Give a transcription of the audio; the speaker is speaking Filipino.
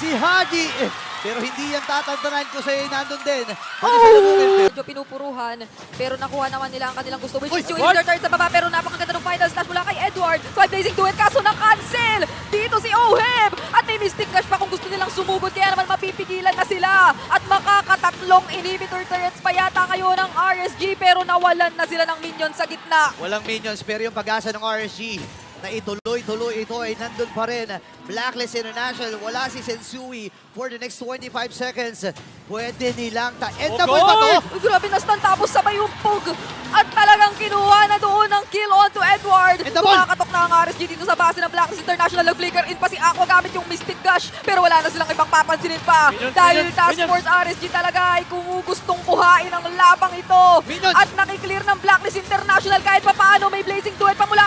si Hagi. Pero hindi yan tatantanan ko sa'yo, nandun din. Medyo pinupuruhan, pero nakuha naman nila ang kanilang gusto, which is yung Edward! insert sa baba, pero napakaganda ng final stat mula kay Edward. 5 blazing duet, kaso na-cancel! Dito si Oheb! At may Mystic Dash pa kung gusto nilang sumugod, kaya naman mapipigilan na sila. At makakatatlong inhibitor turrets pa yata kayo ng RSG, pero nawalan na sila ng minions sa gitna. Walang minions, pero yung pag-asa ng RSG na ituloy-tuloy ito ay nandun pa rin. Blacklist International, wala si Sensui for the next 25 seconds. Pwede nilang endable ba to? Uy, grabe na stun tapos sabay yung pug. At talagang kinuha na doon ng kill on to Edward. Endable! Kumakatok na ang RSG dito sa base ng Blacklist International. Nag-flicker in pa si Aqua gamit yung Mystic Dash. Pero wala na silang ibang papansinin pa. Dahil Task Force RSG talaga ay gustong kuhain ang labang ito. Minions! At nakiklear ng Blacklist International kahit pa paano may blazing duet pa mula